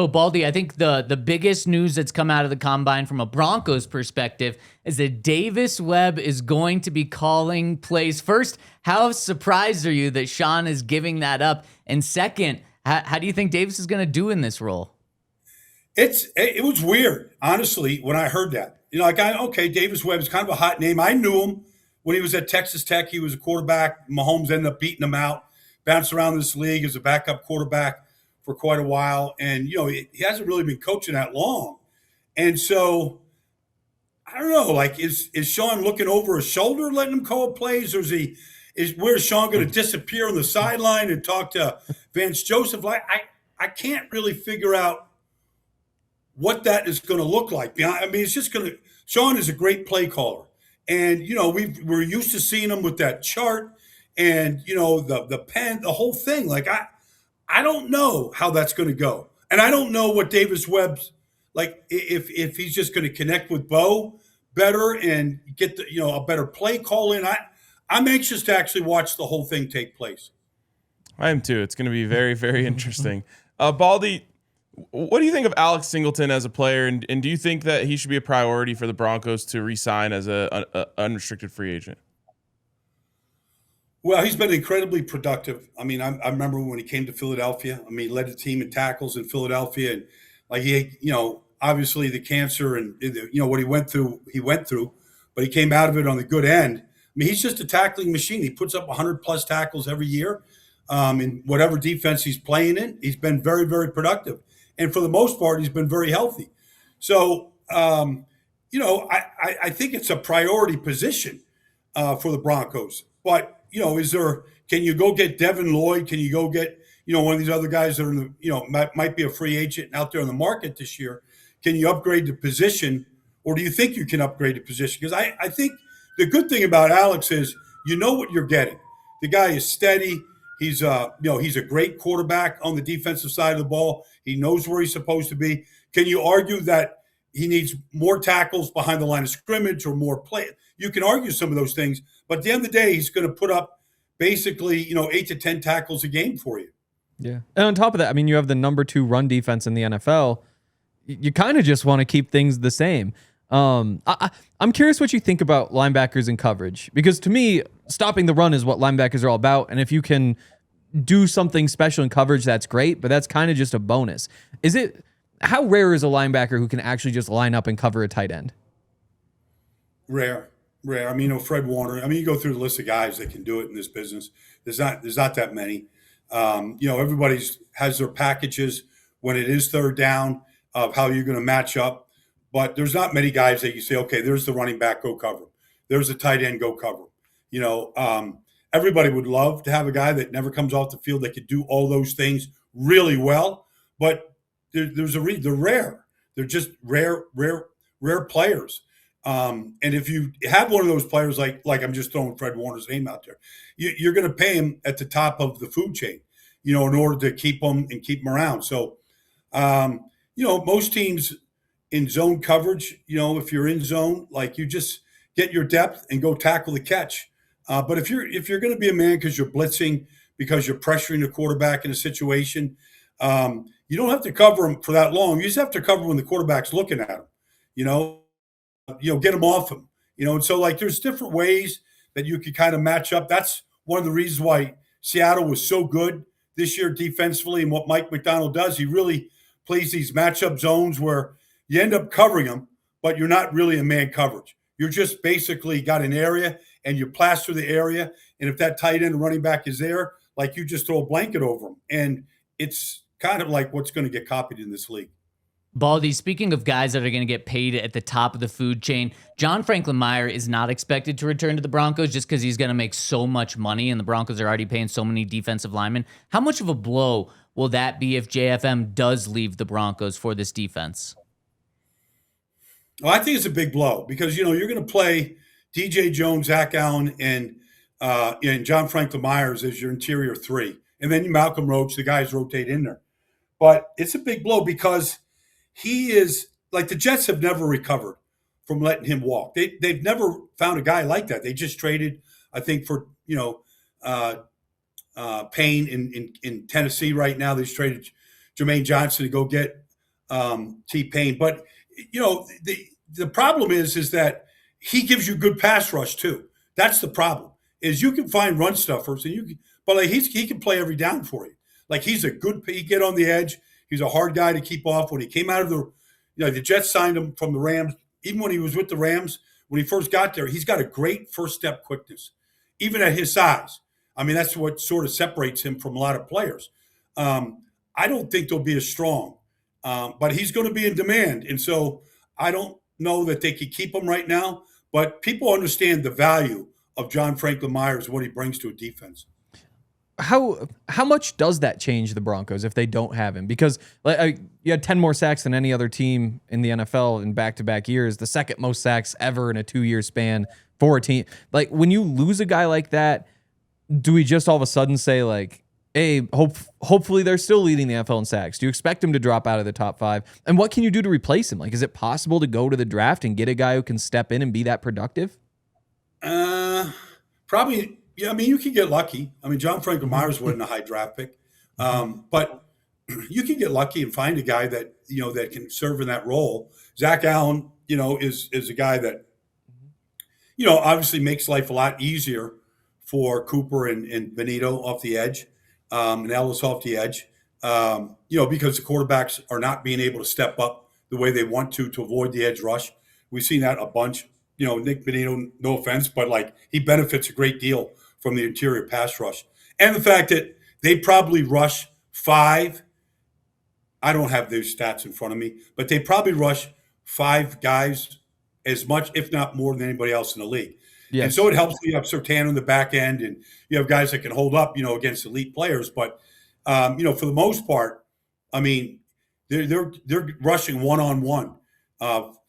So, Baldy, I think the biggest news that's come out of the combine from a Broncos perspective is that Davis Webb is going to be calling plays. First, how surprised are you that Sean is giving that up? And second, how do you think Davis is going to do in this role? It was weird, honestly, when I heard that. Okay, Davis Webb is kind of a hot name. I knew him when he was at Texas Tech. He was a quarterback. Mahomes ended up beating him out, bounced around this league as a backup quarterback for quite a while. And, he hasn't really been coaching that long. And so I don't know, like, is Sean looking over his shoulder, letting him call plays, or where's Sean going to disappear on the sideline and talk to Vance Joseph? I can't really figure out what that is going to look like. I mean, it's just going to. Sean is a great play caller, and we're used to seeing him with that chart, and the pen, the whole thing. Like I don't know how that's going to go, and I don't know what Davis Webb's like if he's just going to connect with Bo better and get a better play call in. I'm anxious to actually watch the whole thing take place. I am too. It's going to be very, very interesting. Baldy, what do you think of Alex Singleton as a player, and do you think that he should be a priority for the Broncos to re-sign as a unrestricted free agent? Well, he's been incredibly productive. I mean, I remember when he came to Philadelphia. I mean, he led the team in tackles in Philadelphia, and like obviously the cancer and what he went through, but he came out of it on the good end. I mean, he's just a tackling machine. He puts up 100 plus tackles every year. In whatever defense he's playing in, he's been very, very productive. And for the most part, he's been very healthy. So, I think it's a priority position for the Broncos. But, can you go get Devin Lloyd? Can you go get, one of these other guys that are, might be a free agent out there in the market this year? Can you upgrade the position, or do you think you can upgrade the position? Because I think the good thing about Alex is you know what you're getting. The guy is steady. He's he's a great quarterback on the defensive side of the ball. He knows where he's supposed to be. Can you argue that he needs more tackles behind the line of scrimmage or more play? You can argue some of those things, but at the end of the day, he's going to put up basically 8 to 10 tackles a game for you. Yeah, and on top of that, I mean, you have the number 2 run defense in the NFL. You kind of just want to keep things the same. I'm curious what you think about linebackers in coverage, because to me, stopping the run is what linebackers are all about. And if you can do something special in coverage, that's great, but that's kind of just a bonus. How rare is a linebacker who can actually just line up and cover a tight end? Rare. I mean, Fred Warner. I mean, you go through the list of guys that can do it in this business. There's not that many. Everybody's has their packages when it is third down of how you're going to match up. But there's not many guys that you say, okay, there's the running back, go cover. There's the tight end, go cover. Everybody would love to have a guy that never comes off the field that could do all those things really well. But they're rare. They're just rare players. And if you have one of those players, like I'm just throwing Fred Warner's name out there, you're going to pay him at the top of the food chain, in order to keep him around. So, most teams in zone coverage, if you're in zone, like you just get your depth and go tackle the catch. But if you're going to be a man because you're blitzing, because you're pressuring the quarterback in a situation, you don't have to cover him for that long. You just have to cover when the quarterback's looking at him. Get him off him. And so like there's different ways that you could kind of match up. That's one of the reasons why Seattle was so good this year defensively, and what Mike McDonald does, he really plays these matchup zones where you end up covering them, but you're not really in man coverage. You're just basically got an area and you plaster the area. And if that tight end running back is there, like you just throw a blanket over them. And it's kind of like what's going to get copied in this league. Baldy, speaking of guys that are going to get paid at the top of the food chain, John Franklin Meyer is not expected to return to the Broncos just because he's going to make so much money, and the Broncos are already paying so many defensive linemen. How much of a blow will that be if JFM does leave the Broncos for this defense? Well, I think it's a big blow because, you're going to play DJ Jones, Zach Allen, and John Franklin Myers as your interior 3. And then Malcolm Roach, the guys rotate in there. But it's a big blow because he is like the Jets have never recovered from letting him walk. They've never found a guy like that. They just traded, I think, for Payne in Tennessee right now. They just traded Jermaine Johnson to go get T-Pain. But, the problem is that he gives you good pass rush too. That's the problem. Is you can find run stuffers but like he can play every down for you. Like he get on the edge. He's a hard guy to keep off. When he came out of the Jets signed him from the Rams. Even when he was with the Rams, when he first got there, he's got a great first step quickness, even at his size. I mean, that's what sort of separates him from a lot of players. I don't think they'll be as strong, but he's going to be in demand. And so I don't know that they could keep him right now, but people understand the value of John Franklin Myers, what he brings to a defense. How much does that change the Broncos if they don't have him? Because you had 10 more sacks than any other team in the NFL in back-to-back years, the second most sacks ever in a 2-year span for a team. Like, when you lose a guy like that, do we just all of a sudden say, like, hey, hopefully they're still leading the NFL in sacks? Do you expect him to drop out of the top 5? And what can you do to replace him? Like, is it possible to go to the draft and get a guy who can step in and be that productive? Probably. Yeah, I mean, you can get lucky. I mean, John Franklin Myers wasn't a high draft pick, but you can get lucky and find a guy that that can serve in that role. Zach Allen, is a guy that obviously makes life a lot easier for Cooper and Benito off the edge, and Ellis off the edge. Because the quarterbacks are not being able to step up the way they want to avoid the edge rush. We've seen that a bunch. Nick Benito, no offense, but like he benefits a great deal from the interior pass rush. And the fact that they probably rush 5, I don't have those stats in front of me, but they probably rush 5 guys as much, if not more, than anybody else in the league. Yes. And so it helps you have Surtain on the back end, and you have guys that can hold up, against elite players. But, for the most part, I mean, they're rushing one-on-one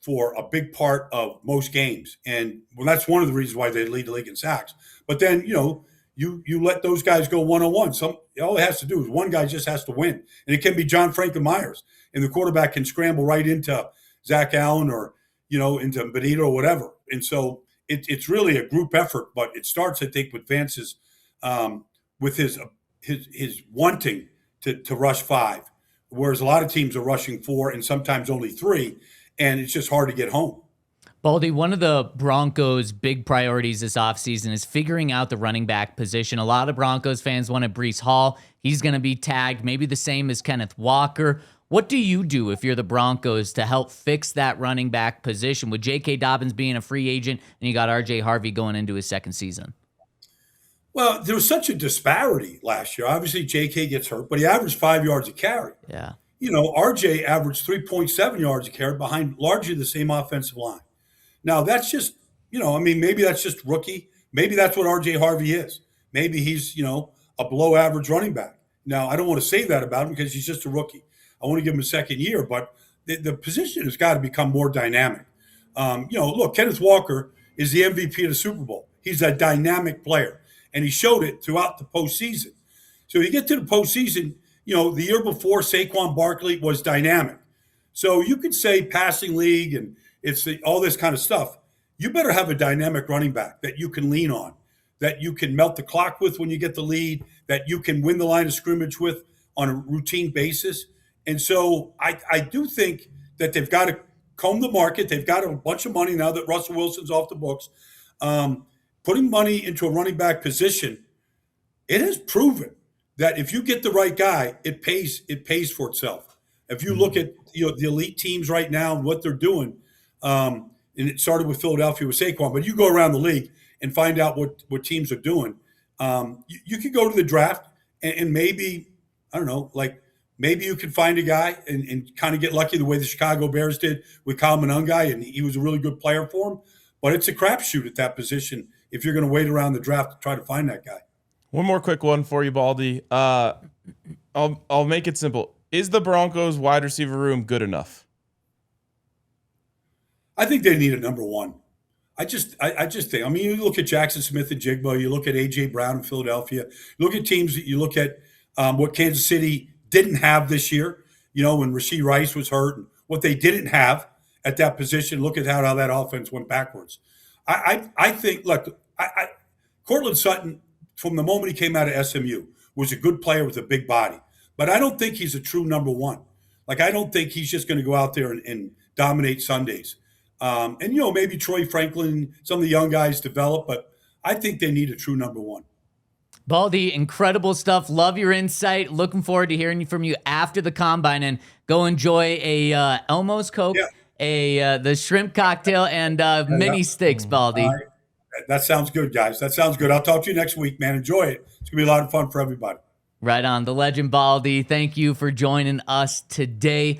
for a big part of most games. And that's one of the reasons why they lead the league in sacks. But then, you let those guys go one-on-one. All it has to do is one guy just has to win. And it can be John Franklin Myers. And the quarterback can scramble right into Zach Allen or, into Benito or whatever. And so it's really a group effort. But it starts, I think, with Vance's with his wanting to rush 5, whereas a lot of teams are rushing 4 and sometimes only 3. And it's just hard to get home. Baldy, one of the Broncos' big priorities this offseason is figuring out the running back position. A lot of Broncos fans wanted Breece Hall. He's going to be tagged, maybe the same as Kenneth Walker. What do you do if you're the Broncos to help fix that running back position with J.K. Dobbins being a free agent and you got R.J. Harvey going into his second season? Well, there was such a disparity last year. Obviously, J.K. gets hurt, but he averaged 5 yards a carry. Yeah. RJ averaged 3.7 yards a carry behind largely the same offensive line. Now, that's just, maybe that's just rookie. Maybe that's what RJ Harvey is. Maybe he's, a below average running back. Now, I don't want to say that about him because he's just a rookie. I want to give him a second year, but the position has got to become more dynamic. Look, Kenneth Walker is the MVP of the Super Bowl. He's a dynamic player, and he showed it throughout the postseason. So you get to the postseason, the year before, Saquon Barkley was dynamic. So you could say passing league and it's all this kind of stuff. You better have a dynamic running back that you can lean on, that you can melt the clock with when you get the lead, that you can win the line of scrimmage with on a routine basis. And so I do think that they've got to comb the market. They've got a bunch of money now that Russell Wilson's off the books. Putting money into a running back position, it has proven that if you get the right guy, it pays for itself. If you look at the elite teams right now and what they're doing, and it started with Philadelphia with Saquon, but you go around the league and find out what teams are doing. You could go to the draft and maybe, I don't know, like maybe you can find a guy and kind of get lucky the way the Chicago Bears did with Kyle Monangai, and he was a really good player for him. But it's a crapshoot at that position if you're going to wait around the draft to try to find that guy. One more quick one for you, Baldy. I'll make it simple. Is the Broncos wide receiver room good enough? I think they need a number one. I just think. I mean, you look at Jackson Smith and Jigba. You look at A.J. Brown in Philadelphia. You look at teams. You look at what Kansas City didn't have this year. When Rashee Rice was hurt, and what they didn't have at that position. Look at how that offense went backwards. I think. Look, Cortland Sutton, from the moment he came out of SMU, was a good player with a big body. But I don't think he's a true number one. Like, I don't think he's just going to go out there and dominate Sundays. And, you know, maybe Troy Franklin, some of the young guys develop, but I think they need a true number one. Baldy, incredible stuff. Love your insight. Looking forward to hearing from you after the combine, and go enjoy a Elmo's Coke, the shrimp cocktail, and mini steaks, Baldy. Right. That sounds good, guys. That sounds good. I'll talk to you next week, man. Enjoy it. It's going to be a lot of fun for everybody. Right on. The legend Baldy, thank you for joining us today.